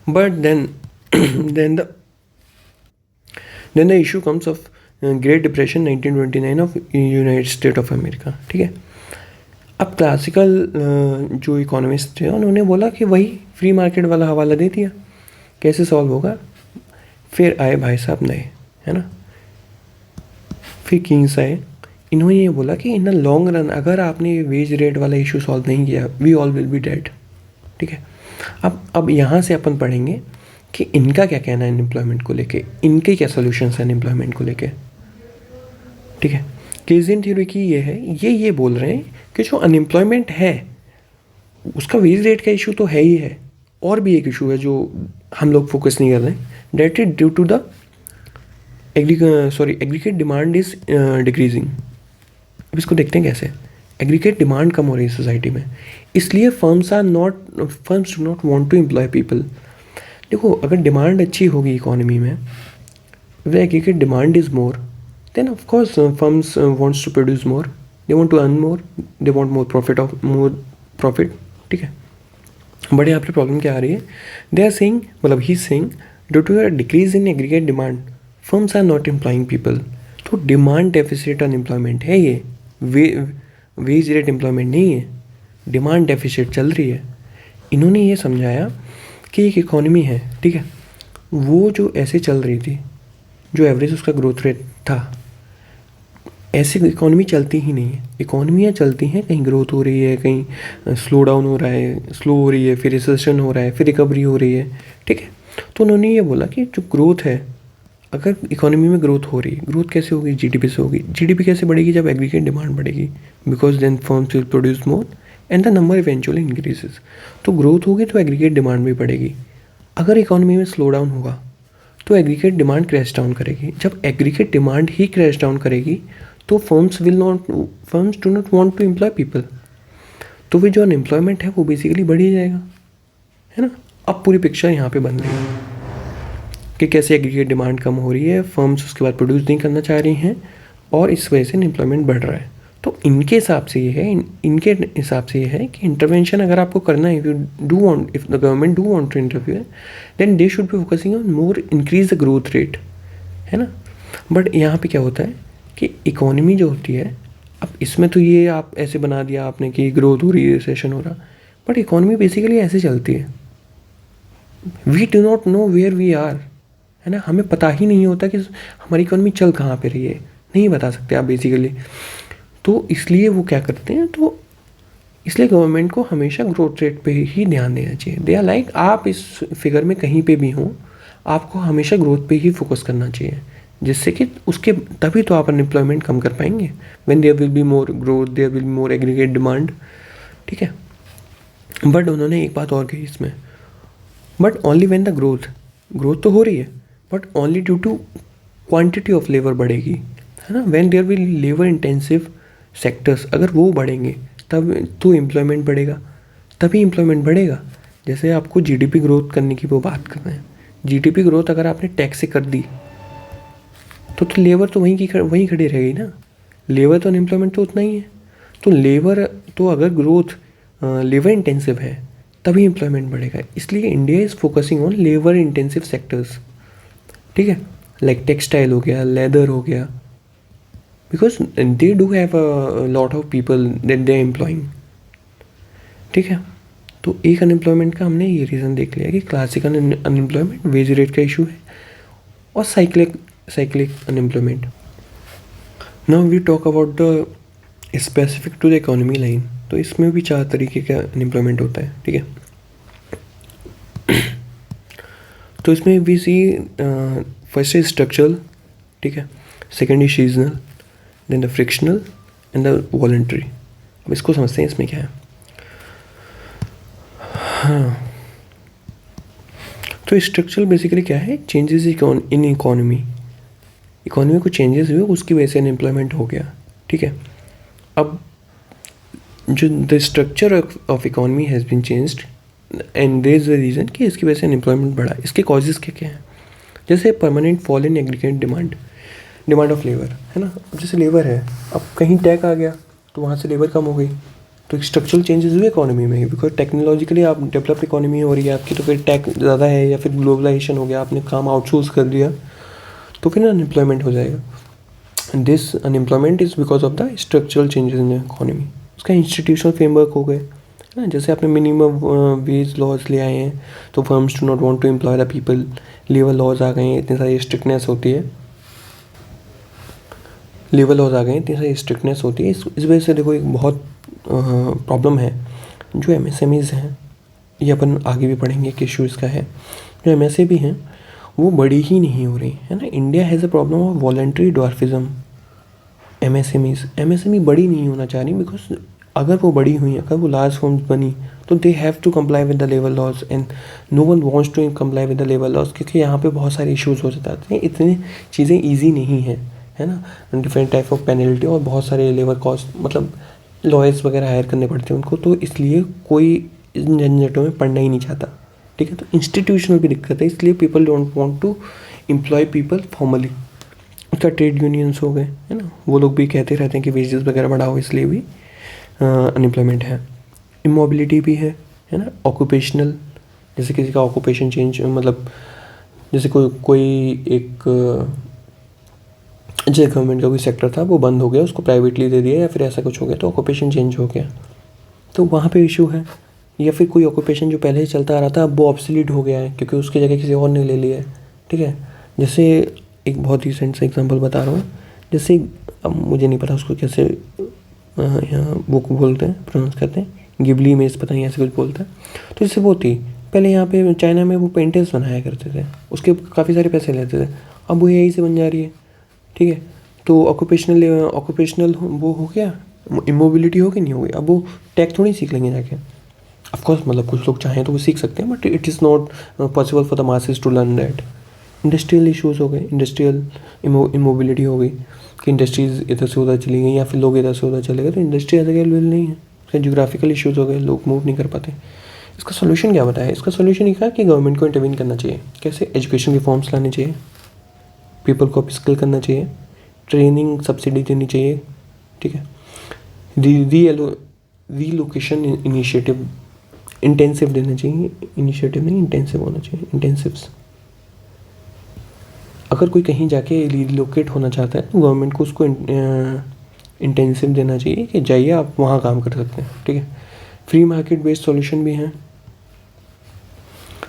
but then the issue comes of great depression 1929 of United State of America, ठीक है। अब क्लासिकल जो इकोनॉमिस्ट थे उन्होंने बोला कि वही फ्री मार्केट वाला हवाला दे दिया, कैसे सॉल्व होगा। फिर आए भाई साहब नए, है ना, फिर किंग्स आए, इन्होंने ये बोला कि इन द लॉन्ग रन अगर आपने वेज रेट वाला इशू सॉल्व नहीं किया, we all will be dead, ठीक है। अब यहाँ से अपन पढ़ेंगे कि इनका क्या कहना है अनएम्प्लॉयमेंट को लेके, इनके क्या सोल्यूशंस हैं अनएम्प्लॉयमेंट को लेके, ठीक है। केज़ियन थ्योरी की ये है, ये बोल रहे हैं कि जो अनएम्प्लॉयमेंट है उसका वेज रेट का इशू तो है ही है, और भी एक इशू है जो हम लोग फोकस नहीं कर रहे हैं, that is due to the aggregate demand is decreasing. अब इसको देखते हैं कैसे, एग्रीगेट डिमांड कम हो रही है सोसाइटी में, इसलिए firms do not want to employ people. देखो अगर डिमांड अच्छी होगी इकोनॉमी में, the aggregate demand is more, then of course firms wants to produce more, they want to earn more, they want more profit, ठीक है। But यहाँ पर problem क्या आ रही है, दे आर सेइंग, मतलब ही saying due to a decrease in aggregate demand firms are not employing people. तो डिमांड डेफिसिट अनएम्प्लॉयमेंट है ये, वेज रेट एम्प्लॉयमेंट नहीं है, डिमांड डेफिसिट चल रही है। इन्होंने ये समझाया कि एक इकोनॉमी है, ठीक है, वो जो ऐसे चल रही थी, जो एवरेज उसका ग्रोथ रेट था, ऐसी इकोनॉमी चलती ही नहीं है। इकोनॉमियाँ चलती हैं, कहीं ग्रोथ हो रही है, कहीं स्लो डाउन हो रहा है, स्लो हो रही है, फिर रिसेशन हो रहा है, फिर रिकवरी हो रही है, ठीक है। तो उन्होंने ये बोला कि जो ग्रोथ है, अगर इकोनॉमी में ग्रोथ हो रही है, ग्रोथ कैसे होगी, जीडीपी से होगी। जीडीपी कैसे बढ़ेगी, जब एग्रीगेट डिमांड बढ़ेगी, because then firms will produce more and the number eventually increases. तो ग्रोथ होगी तो एग्रीगेट डिमांड भी बढ़ेगी। अगर इकोनॉमी में स्लो डाउन होगा तो एग्रीगेट डिमांड क्रैश डाउन करेगी। जब एग्रीगेट डिमांड ही क्रैश डाउन करेगी तो firms do not want to employ people, तो फिर जो अनएम्प्लॉयमेंट है वो बेसिकली बढ़ ही जाएगा, है ना। अब पूरी पिक्चर यहाँ पे बन रही है कि कैसे एग्रीगेट डिमांड कम हो रही है, फर्म्स उसके बाद प्रोड्यूस नहीं करना चाह रही हैं और इस वजह से अनएम्प्लॉयमेंट बढ़ रहा है। तो इनके हिसाब से ये है इनके हिसाब से ये है कि इंटरवेंशन अगर आपको करना है, if the government do want to interview then they should be focusing on more increase the growth rate, है ना। बट यहाँ पे क्या होता है कि इकोनॉमी जो होती है, अब इसमें तो ये आप ऐसे बना दिया आपने कि ग्रोथ हो रही है, रिसेशन हो रहा, बट इकोनॉमी बेसिकली ऐसे चलती है। We do not know where we are, है ना। हमें पता ही नहीं होता कि हमारी इकोनॉमी चल कहाँ पे रही है, नहीं बता सकते आप बेसिकली। तो इसलिए वो क्या करते हैं, तो इसलिए गवर्नमेंट को हमेशा ग्रोथ रेट पे ही ध्यान देना चाहिए। दे आर लाइक आप इस फिगर में कहीं पे भी हों, आपको हमेशा ग्रोथ पे ही फोकस करना चाहिए, जिससे कि उसके तभी तो आप अनएम्प्लॉयमेंट कम कर पाएंगे। When there will be more growth there will be more aggregate demand, ठीक है। बट उन्होंने एक बात और कही इसमें, but only when the growth तो हो रही है but only due to quantity of labour बढ़ेगी, है ना। When there will labour intensive sectors, अगर वो बढ़ेंगे तब तो एम्प्लॉयमेंट बढ़ेगा, तभी एम्प्लॉयमेंट बढ़ेगा। जैसे आपको जीडीपी ग्रोथ करने की वो बात कर रहे हैं, जीडीपी ग्रोथ अगर आपने टैक्स से कर दी तो लेबर तो वहीं खड़ी रहेगी ना। लेबर तो अनएम्प्लॉयमेंट तो उतना ही है। तो लेबर तो अगर ग्रोथ लेबर इंटेंसिव है तभी एम्प्लॉयमेंट बढ़ेगा। इसलिए India is focusing on labour intensive sectors, ठीक है, लाइक टेक्सटाइल हो गया, लेदर हो गया, because they do have a lot of people that they employing, ठीक है। तो एक अनएम्प्लॉयमेंट का हमने ये रीज़न देख लिया कि क्लासिकल अनएम्प्लॉयमेंट वेज रेट का इशू है और cyclic unemployment. Now we talk about the specific to the economy line. तो इसमें भी 4 तरीके का अनएम्प्लॉयमेंट होता है, ठीक है। तो इसमें we see first is structural, ठीक है, second is seasonal, then the frictional and the voluntary. अब इसको समझते हैं इसमें क्या है। हाँ, तो स्ट्रक्चरल बेसिकली क्या है, चेंजेस इन इकोनॉमी को चेंजेस हुए उसकी वजह से अनएम्प्लॉयमेंट हो गया, ठीक है। अब जो the structure of economy has been changed and there is a reason कि इसकी वजह से अनएम्प्लॉयमेंट बढ़ा। इसके कॉजेज़ क्या क्या हैं, जैसे permanent fall in aggregate demand of labour, है ना। जैसे लेबर है, अब कहीं टैग आ गया तो वहाँ से लेबर कम हो गई, तो स्ट्रक्चरल चेंजेस हुए इकोनॉमी में, बिकॉज टेक्नोलॉजिकली आप डेवलप इकोनॉमी हो रही है आपकी, तो फिर टैग ज़्यादा है या फिर ग्लोबलाइजेशन हो गया, आपने काम आउटसोर्स कर दिया, तो फिर अनएम्प्लॉयमेंट हो जाएगा। This unemployment is because of the structural changes in economy. उसका इंस्टीट्यूशनल फ्रेमवर्क हो गए, है ना। जैसे आपने मिनिमम वेज लॉज ले आए हैं तो firms do not want to employ the people, labour laws आ गए हैं, इतनी सारी स्ट्रिक्टनेस होती है, लेबर लॉज आ गए हैं, इतनी सारी स्ट्रिक्टनेस होती है। इस वजह से देखो एक बहुत प्रॉब्लम है जो एमएसएमईज़ हैं, ये अपन आगे भी पढ़ेंगे कि इशू इसका है। जो एमएसए भी हैं वो बड़ी ही नहीं हो रही, है ना। India has a problem of voluntary dwarfism. MSME बड़ी नहीं होना चाह रही, बिकॉज अगर वो बड़ी हुई, अगर वो लार्ज फर्म्स बनी तो they have to comply with the labour laws and no one wants to comply with the labour laws, क्योंकि यहाँ पे बहुत सारे इश्यूज हो जाते हैं, इतनी चीज़ें ईजी नहीं हैं, है ना। डिफरेंट टाइप ऑफ पेनल्टी और बहुत सारे लेबर कॉस्ट, मतलब लॉयर्स वगैरह हायर करने पड़ते हैं उनको, तो इसलिए कोई इन झंझटों में पढ़ना ही नहीं चाहता, ठीक है। तो इंस्टीट्यूशनल भी दिक्कत है, इसलिए people don't want to employ people formally. उसका ट्रेड यूनियंस हो गए, है ना, वो लोग भी कहते रहते हैं कि वेजेस वगैरह बढ़ाओ, इसलिए भी अनएम्प्लॉयमेंट है। इमोबिलिटी भी है ना। ऑक्यूपेशनल, जैसे किसी का ऑक्यूपेशन चेंज, मतलब जैसे कोई एक जैसे गवर्नमेंट का कोई सेक्टर था वो बंद हो गया, उसको प्राइवेटली दे दिया या फिर ऐसा कुछ हो गया, तो ऑक्यूपेशन चेंज हो गया, तो वहाँ पे इशू है। या फिर कोई ऑक्यूपेशन जो पहले ही चलता आ रहा था अब वो ऑब्सोलीट हो गया है क्योंकि उसकी जगह किसी और ने ले लिया है, ठीक है। जैसे एक बहुत रिसेंट सा एग्जांपल बता रहा हूँ, जैसे अब मुझे नहीं पता उसको कैसे यहाँ वो बोलते हैं, प्रोनाउंस करते हैं, गिबली में पता नहीं ऐसे कुछ बोलता है। तो जैसे वो थी पहले यहाँ पे चाइना में वो पेंटिंग्स बनाया करते थे, उसके काफ़ी सारे पैसे लेते थे, अब वो यही से बन जा रही है, ठीक है। तो ऑक्यूपेशनल वो हो गया, इमोबिलिटी होगी नहीं होगी, अब वो टेक थोड़ी सीख लेंगे जाके। ऑफकोर्स मतलब कुछ लोग चाहें तो वो सीख सकते हैं, but it is not possible for the masses to learn that. Industrial issues हो गए, इंडस्ट्रियल इमोबिलिटी हो गई कि इंडस्ट्रीज़ इधर से उधर चली गई या फिर लोग इधर से उधर चले गए, तो इंडस्ट्री अवेलेबल नहीं है। फिर जियोग्राफिकल इश्यूज़ हो गए, लोग मूव नहीं कर पाते। इसका सोल्यूशन क्या बताया? इसका सोल्यूशन ये कहा कि गवर्नमेंट को इंटरवीन करना चाहिए। कैसे? एजुकेशन रिफॉर्म्स लाने चाहिए, पीपल को अपस्किल करना चाहिए, ट्रेनिंग सब्सिडी देनी चाहिए, ठीक है। रीलोकेशन इनिशिएटिव इंटेंसिव देना चाहिए, इनिशिएटिव नहीं इंटेंसिव होना चाहिए, इंटेंसिव्स। अगर कोई कहीं जाके रीलोकेट होना चाहता है तो गवर्नमेंट को उसको इंटेंसिव देना चाहिए कि जाइए आप वहाँ काम कर सकते हैं, ठीक है। फ्री मार्केट बेस्ड सॉल्यूशन भी हैं,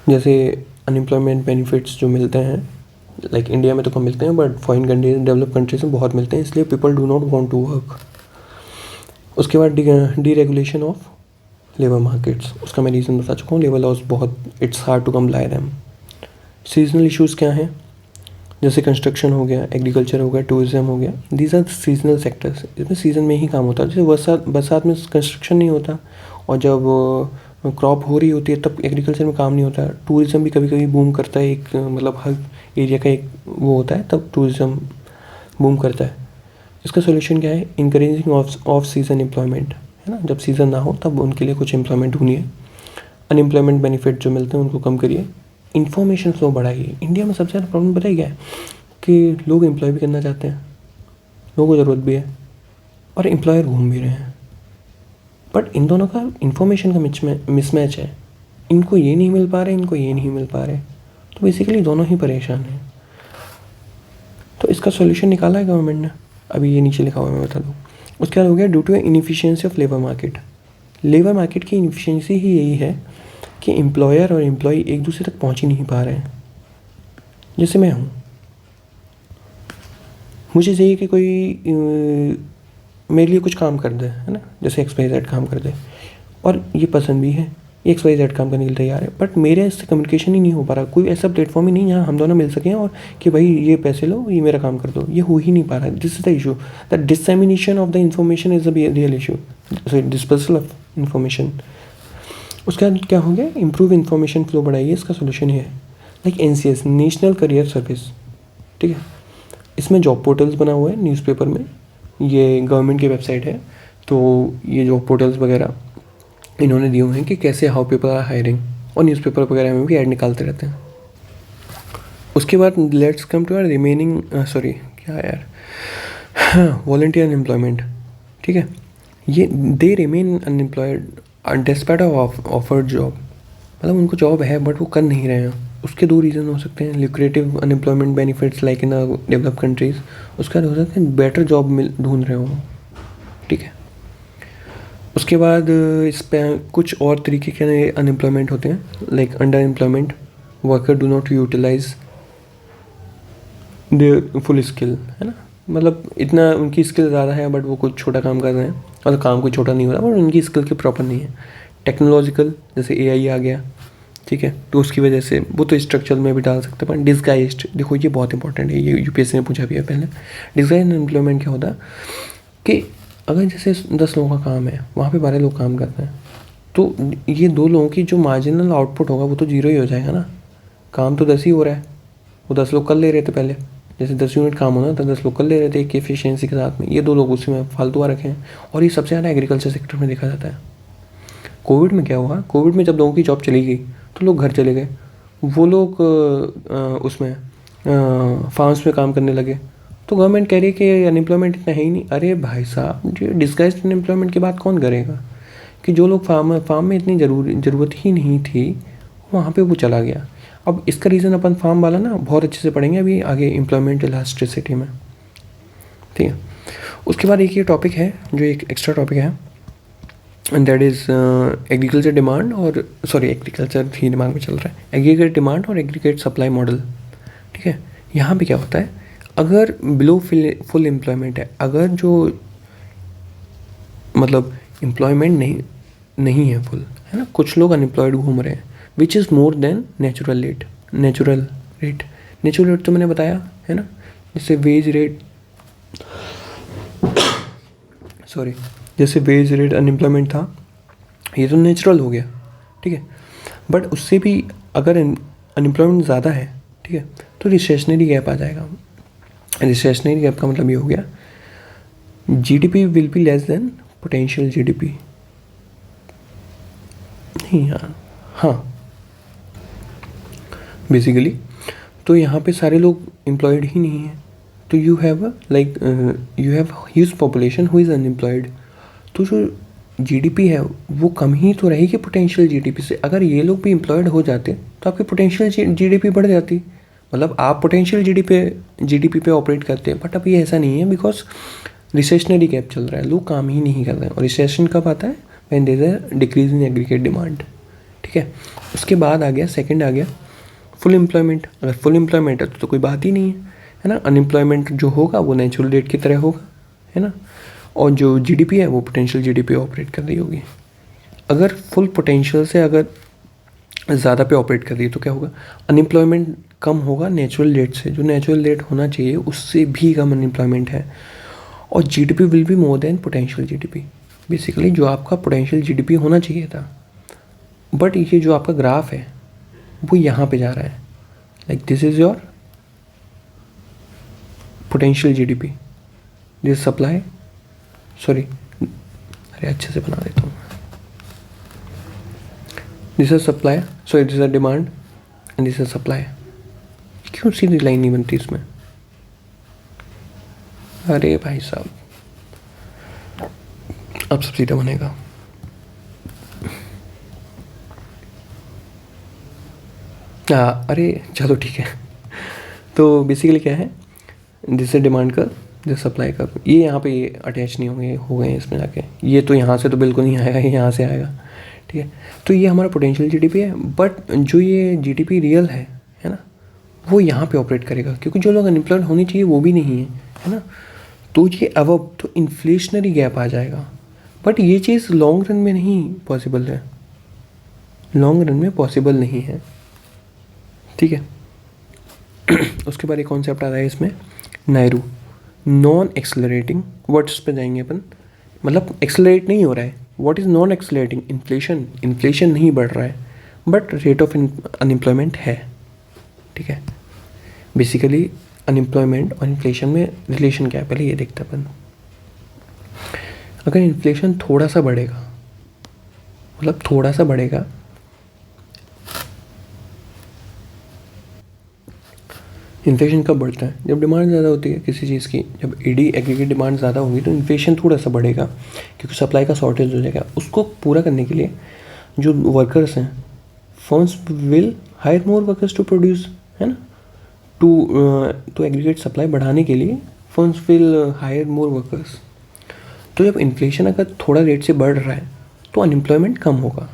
जैसे अनएम्प्लॉयमेंट बेनिफिट्स जो मिलते हैं, लाइक इंडिया में तो कम मिलते हैं but foreign countries, develop countries में बहुत मिलते हैं, इसलिए people do not want to work. उसके बाद deregulation of labour markets, उसका मैं रीज़न बता चुका हूँ। लेबर लॉज बहुत, it's hard to comply them. Seasonal issues क्या हैं? जैसे कंस्ट्रक्शन हो गया, एग्रीकल्चर हो गया, टूरिज्म हो गया, दीज आर सीजनल सेक्टर्स। इसमें सीज़न में ही काम होता है। जैसे बरसात में कंस्ट्रक्शन नहीं होता, और जब क्रॉप हो रही होती है तब एग्रीकल्चर में काम नहीं होता। टूरिज्म भी कभी कभी बूम करता है, एक मतलब हर एरिया का एक वो होता है, तब टूरिज्म बूम करता है। इसका सोल्यूशन क्या है? इंकरेजिंग ऑफ सीज़न एम्प्लॉयमेंट, है ना। जब सीज़न ना हो तब उनके लिए कुछ एम्प्लॉयमेंट ढूंढिए। अनएम्प्लॉयमेंट बेनिफिट जो मिलते हैं उनको कम करिए। इन्फॉर्मेशन फ्लो बढ़ाइए। इंडिया में सबसे ज़्यादा प्रॉब्लम पता है क्या है? कि लोग एम्प्लॉय भी करना चाहते हैं, लोगों को ज़रूरत भी है, और एम्प्लॉयर घूम भी रहे हैं, बट इन दोनों का इन्फॉर्मेशन का मिसमैच है। इनको ये नहीं मिल पा रहे, इनको ये नहीं मिल पा रहे, तो बेसिकली दोनों ही परेशान हैं। तो इसका सोल्यूशन निकाला है गवर्नमेंट ने, अभी ये नीचे लिखा हुआ है, मैं बता दूँ। उसके बाद हो गया due to inefficiency of labour market. Labour market की इनएफिशिएंसी ही यही है कि एम्प्लॉयर और एम्प्लॉई एक दूसरे तक पहुंच ही नहीं पा रहे हैं। जैसे मैं हूँ, मुझे चाहिए कि कोई मेरे लिए कुछ काम कर दे, है ना, जैसे XYZ काम कर दे, और ये पसंद भी है, XYZ काम करने के लिए तैयार है, बट मेरे इससे कम्युनिकेशन ही नहीं हो पा रहा। कोई ऐसा प्लेटफॉर्म ही नहीं जहाँ हम दोनों मिल सकें और कि भाई ये पैसे लो, ये मेरा काम कर दो। ये हो ही नहीं पा रहा। This is the issue, the dissemination of the information is the real issue, dispersal of information. उसके बाद क्या हो गया? इम्प्रूव इन्फॉर्मेशन फ्लो बढ़ाइए। इसका सोल्यूशन ये है, like NCS, national career service, ठीक है। इसमें जॉब पोर्टल्स बना हुआ है न्यूज़पेपर में, ये गवर्नमेंट की वेबसाइट है, तो ये जॉब पोर्टल्स वगैरह इन्होंने दिए हुए हैं कि कैसे हाउ पीपल आर हायरिंग, और न्यूज़पेपर वगैरह में भी ऐड निकालते रहते हैं। उसके बाद let's come to our remaining, sorry क्या यार, वॉलंटियर अनएम्प्लॉयमेंट, ठीक है। ये they remain unemployed despite of offered job, मतलब उनको जॉब है बट वो कर नहीं रहे हैं। उसके दो रीज़न हो सकते हैं, lucrative unemployment benefits like in develop countries. उसके बाद हो सकता है बेटर जॉब ढूंढ रहे हो, ठीक है। उसके बाद इस पर कुछ और तरीके के अनएम्प्लॉयमेंट होते हैं, like under employment, worker do not utilise their full skill, है ना, मतलब इतना उनकी स्किल ज़्यादा है बट वो कुछ छोटा काम कर रहे हैं, मतलब काम कोई छोटा नहीं हो रहा बट उनकी स्किल की प्रॉपर नहीं है। टेक्नोलॉजिकल, जैसे AI आ गया, ठीक है, तो उसकी वजह से वो तो स्ट्रक्चरल में भी डाल सकते हैं, पर डिस्गाइज्ड, देखो ये बहुत इंपॉर्टेंट है, ये UPSC ने पूछा भी है पहले। डिस्गाइज्ड एम्प्लॉयमेंट क्या होता है कि अगर जैसे 10 लोगों का काम है, वहाँ पे 12 लोग काम करते हैं, तो ये 2 लोगों की जो मार्जिनल आउटपुट होगा वो तो जीरो ही हो जाएगा ना। काम तो 10 ही हो रहा है, वो 10 लोग कर ले रहे थे पहले, जैसे 10 यूनिट काम होना था 10 लोग कर ले रहे थे एक एफिशिएंसी के साथ में, ये 2 लोग उसी में फालतू आ रखे हैं। और ये सबसे ज़्यादा एग्रीकल्चर सेक्टर में देखा जाता है। कोविड में क्या हुआ? कोविड में जब लोगों की जॉब चली गई तो लोग घर चले गए, वो लोग उसमें फार्म्स में काम करने लगे, तो गवर्नमेंट कह रही है कि अनएम्प्लॉयमेंट इतना है ही नहीं। अरे भाई साहब, ये डिस्गाइज्ड अनएम्प्लॉयमेंट की बात कौन करेगा कि जो लोग फार्म में इतनी ज़रूरत ही नहीं थी वहाँ पे वो चला गया। अब इसका रीज़न अपन फार्म वाला ना बहुत अच्छे से पढ़ेंगे अभी आगे एम्प्लॉयमेंट इलास्टिसिटी में, ठीक है। उसके बाद एक ये टॉपिक है जो एक एक्स्ट्रा टॉपिक है, and that is agriculture demand, और सॉरी एग्रीकल्चर ही दिमाग में चल रहा है, एग्रीगेट डिमांड और एग्रीगेट सप्लाई मॉडल, ठीक है। यहाँ पे क्या होता है, अगर बिलो फुल एम्प्लॉयमेंट है, अगर जो मतलब एम्प्लॉयमेंट नहीं है फुल, है ना, कुछ लोग अनएम्प्लॉयड घूम रहे हैं, which is more then natural rate तो मैंने बताया है ना, जैसे वेज रेट, सॉरी, जैसे वेज रेट अनएम्प्लॉयमेंट था, ये तो नेचुरल हो गया, ठीक है। बट उससे भी अगर अनएम्प्लॉयमेंट ज़्यादा है, ठीक है, तो रिसेशनरी गैप आ जाएगा। रिसेशनरी गैप का मतलब ये हो गया GDP will be less than potential GDP. नहीं यार, हाँ बेसिकली तो यहाँ पे सारे लोग एम्प्लॉयड ही नहीं हैं, तो you have you have huge population who is unemployed. तो जो जीडीपी है वो कम ही तो रहेगी पोटेंशियल जीडीपी से। अगर ये लोग भी एम्प्लॉयड हो जाते तो आपकी पोटेंशियल जीडीपी बढ़ जाती, मतलब आप पोटेंशियल जीडीपी पे ऑपरेट करते हैं। बट अब ये ऐसा नहीं है, बिकॉज रिसेशनरी गैप चल रहा है, लोग काम ही नहीं कर रहे हैं। और रिसेशन कब आता है? When there is a decrease in aggregate demand, ठीक है। उसके बाद आ गया सेकंड, आ गया फुल एम्प्लॉयमेंट। अगर फुल एम्प्लॉयमेंट है तो कोई बात ही नहीं है ना। अनएम्प्लॉयमेंट जो होगा वो नेचुरल रेट की तरह होगा, है ना। और जो जीडीपी है वो पोटेंशियल जीडीपी ऑपरेट कर रही होगी। अगर फुल पोटेंशियल से अगर ज़्यादा पे ऑपरेट कर रही है तो क्या होगा? अनएम्प्लॉयमेंट कम होगा नेचुरल रेट से, जो नेचुरल रेट होना चाहिए उससे भी कम अनएम्प्लॉयमेंट है। और GDP will be more than potential GDP. Basically जो आपका पोटेंशियल जीडीपी होना चाहिए था, बट ये जो आपका ग्राफ है वो यहाँ पे जा रहा है, like this is your potential GDP, this supply, sorry अरे अच्छे से बना देता हूँ, this is supply, sorry this is demand and this is supply. क्यों सीधी लाइन नहीं बनती इसमें? अरे भाई साहब, अब सब सीधा बनेगा। हाँ अरे चलो ठीक है। तो बेसिकली क्या है, जिससे डिमांड कर, जिस सप्लाई कर, ये यहाँ पे ये अटैच नहीं होंगे, हो गए इसमें जाके। ये तो यहाँ से तो बिल्कुल नहीं आएगा, ये यहाँ से आएगा, ठीक है। तो ये हमारा पोटेंशियल जीडीपी है, बट जो ये जीडीपी रियल है ना, वो यहाँ पे ऑपरेट करेगा, क्योंकि जो लोग अनएम्प्लॉयड होने चाहिए वो भी नहीं है ना। तो ये अब तो इन्फ्लेशनरी गैप आ जाएगा। बट ये चीज़ लॉन्ग रन में नहीं पॉसिबल है, लॉन्ग रन में पॉसिबल नहीं है, ठीक है। उसके बाद एक कॉन्सेप्ट आ रहा है इसमें, नायरू, नॉन एक्सेलरेटिंग। वर्ड्स पे जाएंगे अपन, मतलब एक्सेलरेट नहीं हो रहा है। What is non accelerating? Inflation, inflation नहीं बढ़ रहा है, बट रेट ऑफ अनएम्प्लॉयमेंट है, ठीक है। बेसिकली अनएम्प्लॉयमेंट और इन्फ्लेशन में रिलेशन क्या है, पहले ये देखते हैं अपन। अगर इन्फ्लेशन थोड़ा सा बढ़ेगा, मतलब थोड़ा सा बढ़ेगा, इन्फ्लेशन कब बढ़ता है? जब डिमांड ज़्यादा होती है किसी चीज़ की। जब एग्रीगेट डिमांड ज़्यादा होगी तो इन्फ्लेशन थोड़ा सा बढ़ेगा, क्योंकि सप्लाई का शॉर्टेज हो जाएगा। उसको पूरा करने के लिए जो वर्कर्स हैं, firms will hire more workers to produce, है ना। टू एग्रीगेट सप्लाई बढ़ाने के लिए firms will hire more workers. तो जब इन्फ्लेशन अगर थोड़ा रेट से बढ़ रहा है तो अनएम्प्लॉयमेंट कम होगा,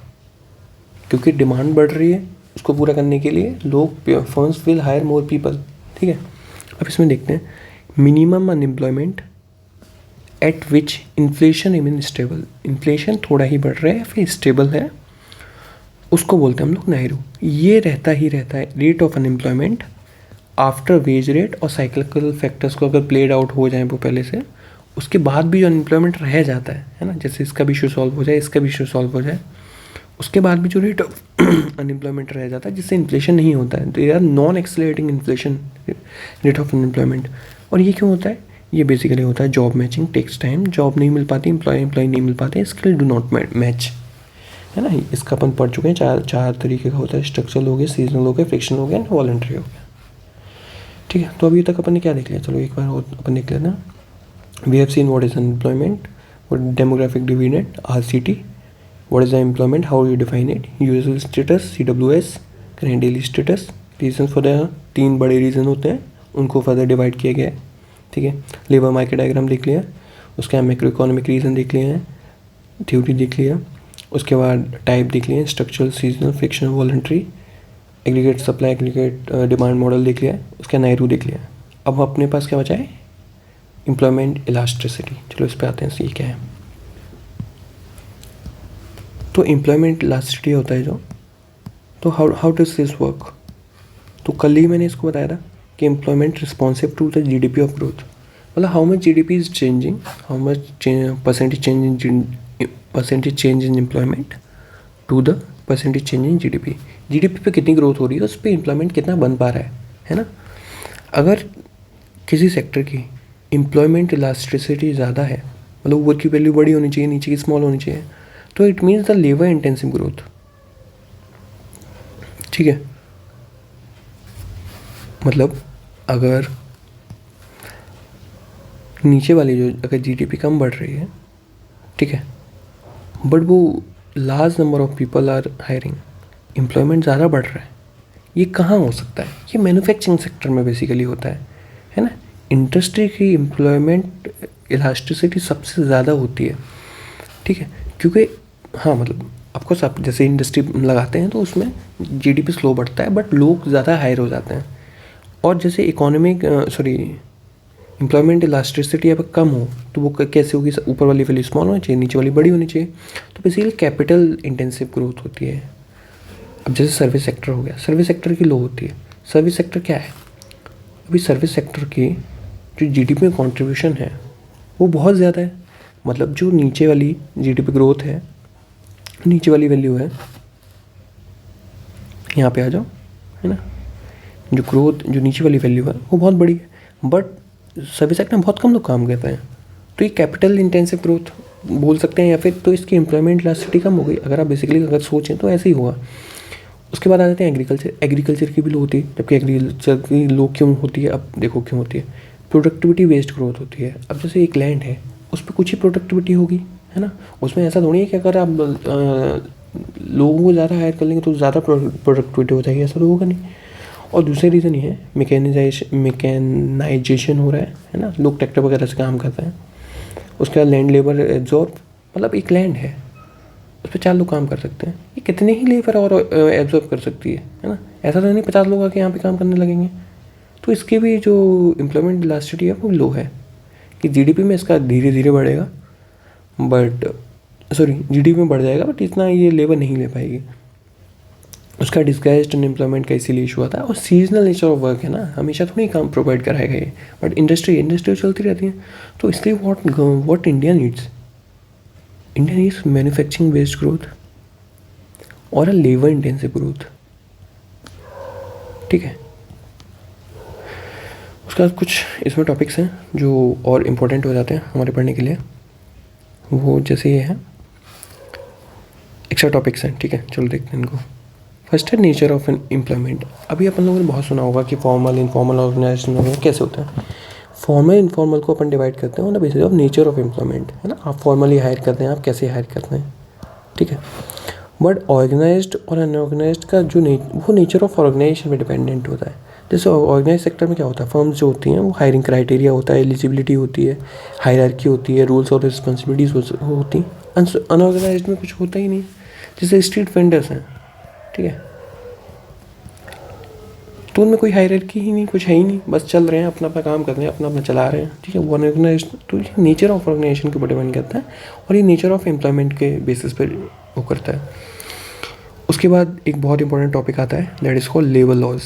क्योंकि डिमांड बढ़ रही है। उसको पूरा करने के लिए लोग, firms will hire more people, ठीक है। अब इसमें देखते हैं, मिनिमम अनएम्प्लॉयमेंट एट विच इन्फ्लेशन रिमेन स्टेबल। इन्फ्लेशन थोड़ा ही बढ़ रहा है फिर स्टेबल है, उसको बोलते हैं हम लोग नायरू। ये रहता ही रहता है rate of unemployment after wage rate और साइक्लिकल फैक्टर्स को अगर प्लेड आउट हो जाए वो पहले से, उसके बाद भी जो अनएम्प्लॉयमेंट रह जाता है ना, जैसे इसका भी इशू सॉल्व हो जाए, इसका भी इशू सॉल्व हो जाए, उसके बाद भी जो रेट ऑफ अनएम्प्लॉयमेंट रह जाता है जिससे इन्फ्लेशन नहीं होता है, तो ये non accelerating inflation rate of unemployment. और ये क्यों होता है? ये बेसिकली होता है job matching takes time, job नहीं मिल पाती, एम्प्लॉय नहीं मिल पाते, स्किल डू नॉट मैच, है ना। इसका अपन पढ़ चुके हैं, चार तरीके का होता है, स्ट्रक्चरल हो गया, सीजनल हो गया, फ्रिक्शनल हो गया, वॉलंटरी हो गया, ठीक है। तो अभी तक अपन ने क्या देख लिया, चलो एक बार और अपन देख लेना। We have seen what is unemployment, demographic dividend, RCT, what is the employment, how you define it, usual status, CWS, current daily status, reason for the, 3 बड़े रीज़न होते हैं, उनको फर्दर डिवाइड किया गया है, ठीक है। लेबर मार्केट डायग्राम देख लिया, उसके बाद मैक्रो इकोनॉमिक रीज़न देख लिए हैं, थ्योरी देख लिया, उसके बाद टाइप देख लिए, structural, seasonal, frictional, voluntary, aggregate supply, aggregate demand model देख लिया, उसका नायरू देख लिया। अब अपने पास क्या बचा है? Employment elasticity. चलो इस पर आते हैं, ये क्या है। तो एम्प्लॉयमेंट इलास्टिसिटी होता है जो, तो हाउ डज दिस वर्क? तो कल ही मैंने इसको बताया था कि employment responsive to the GDP of growth. मतलब how much GDP is changing, how much percentage change in employment to the percentage change in GDP. GDP पे कितनी ग्रोथ हो रही है, उस पर एम्प्लॉयमेंट कितना बन पा रहा है ना। अगर किसी सेक्टर की एम्प्लॉयमेंट इलास्टिसिटी ज़्यादा है, मतलब ऊपर की वैल्यू बड़ी होनी चाहिए, नीचे की स्मॉल होनी चाहिए, तो it means the labour intensive growth. ठीक है, मतलब अगर नीचे वाली जो अगर जीडीपी कम बढ़ रही है, ठीक है, बट वो large number of people are hiring, employment ज़्यादा बढ़ रहा है, ये कहाँ हो सकता है? ये मैन्युफैक्चरिंग सेक्टर में बेसिकली होता है ना। इंडस्ट्री की एम्प्लॉयमेंट इलास्टिसिटी सबसे ज़्यादा होती है, ठीक है, क्योंकि हाँ मतलब ऑफकोर्स आप जैसे इंडस्ट्री लगाते हैं तो उसमें जीडीपी स्लो बढ़ता है, बट लोग ज़्यादा हायर हो जाते हैं। और जैसे इकोनॉमिक एम्प्लॉयमेंट इलास्टिसिटी अगर कम हो तो वो कैसे होगी? ऊपर वाली वैल्यू स्मॉल होनी चाहिए, नीचे वाली बड़ी होनी चाहिए, तो बेसिकली कैपिटल इंटेंसिव ग्रोथ होती है। अब जैसे सर्विस सेक्टर हो गया, सर्विस सेक्टर की लो होती है। सर्विस सेक्टर क्या है? अभी सर्विस सेक्टर की जो जीडीपी में कंट्रीब्यूशन है वो बहुत ज़्यादा है। मतलब जो नीचे वाली जीडीपी ग्रोथ है, नीचे वाली वैल्यू है, यहाँ पे आ जाओ, है ना, जो ग्रोथ जो नीचे वाली वैल्यू है वो बहुत बड़ी है, बट सर्विस सेक्टर में बहुत कम लोग काम करते हैं, तो ये कैपिटल इंटेंसिव ग्रोथ बोल सकते हैं, या फिर तो इसकी एम्प्लॉयमेंट इलास्टिसिटी कम हो गई। अगर आप बेसिकली अगर सोचें तो ऐसे ही हुआ। उसके बाद आ जाते हैं एग्रीकल्चर। एग्रीकल्चर की भी लो होती है, जबकि एग्रीकल्चर की लो क्यों होती है? अब देखो क्यों होती है, प्रोडक्टिविटी बेस्ड ग्रोथ होती है। अब जैसे एक लैंड है, उस पर कुछ ही प्रोडक्टिविटी होगी, है ना, उसमें ऐसा थोड़ी है कि अगर आप लोगों को ज़्यादा हायर कर लेंगे तो ज़्यादा प्रोडक्टिविटी हो जाएगी, ऐसा तो होगा नहीं। और दूसरी रीज़न ये है मैकेनाइजेशन हो रहा है ना, लोग ट्रैक्टर वगैरह से काम करते हैं। उसके बाद लैंड लेबर एब्जॉर्ब, मतलब एक लैंड है उस पर 4 लोग काम कर सकते हैं, ये कितने ही लेबर और एब्जॉर्ब कर सकती है ना। ऐसा तो नहीं 50 लोग आके यहाँ पे काम करने लगेंगे। तो इसकी भी जो एम्प्लॉयमेंट इलास्टिसिटी है वो लो है, कि जीडीपी में इसका धीरे धीरे बढ़ेगा, बट जीडीपी में बढ़ जाएगा, बट इतना ये लेबर नहीं ले पाएगी। उसका डिस्गाइज्ड अनएम्प्लॉयमेंट का इसीलिए इशू आता है। और सीजनल नेचर ऑफ वर्क है ना, हमेशा थोड़ी काम प्रोवाइड कराएगा ये, बट इंडस्ट्री चलती रहती है। तो इसलिए what India needs manufacturing based growth और अ लेबर इंटेंसिव ग्रोथ, ठीक है। उसके बाद कुछ इसमें टॉपिक्स हैं जो और इम्पोर्टेंट हो जाते हैं हमारे पढ़ने के लिए, वो जैसे ये है, एक्स्ट्रा टॉपिक्स हैं, ठीक है, चलो देखते हैं इनको। फर्स्ट है नेचर ऑफ एन एम्प्लॉयमेंट। अभी अपन लोगों ने बहुत सुना होगा कि फॉर्मल इनफॉर्मल ऑर्गेनाइजेशन वगैरह कैसे होता है। फॉर्मल इनफॉर्मल को अपन डिवाइड करते हैं on the basis of nature of employment, है ना। आप फॉर्मली हायर करते हैं, आप कैसे हायर करते हैं, ठीक है। बट ऑर्गेनाइज्ड और अनऑर्गेनाइज्ड का जो वो नेचर ऑफ ऑर्गेनाइजेशन पे डिपेंडेंट होता है। जैसे ऑर्गेनाइज सेक्टर में क्या होता है, फर्म्स जो होती हैं वो हायरिंग क्राइटेरिया होता है, एलिजिबिलिटी होती है, हायरार्की होती है, रूल्स और रिस्पॉन्सिबिलिटीज होती हैं। अनऑर्गेनाइज्ड में कुछ होता ही नहीं। जैसे स्ट्रीट वेंडर्स हैं, ठीक है, तो उनमें कोई हायरार्की ही नहीं, कुछ है ही नहीं, बस चल रहे हैं, अपना अपना काम कर रहे हैं, अपना अपना चला रहे हैं, ठीक है। वो ऑर्गेनाइज, तो ये नेचर ऑफ ऑर्गेनाइजेशन के ऊपर डिपेंड करता है, और ये नेचर ऑफ एम्प्लॉयमेंट के बेसिस पर वो करता है। उसके बाद एक बहुत इंपॉर्टेंट टॉपिक आता है, that is called labour laws.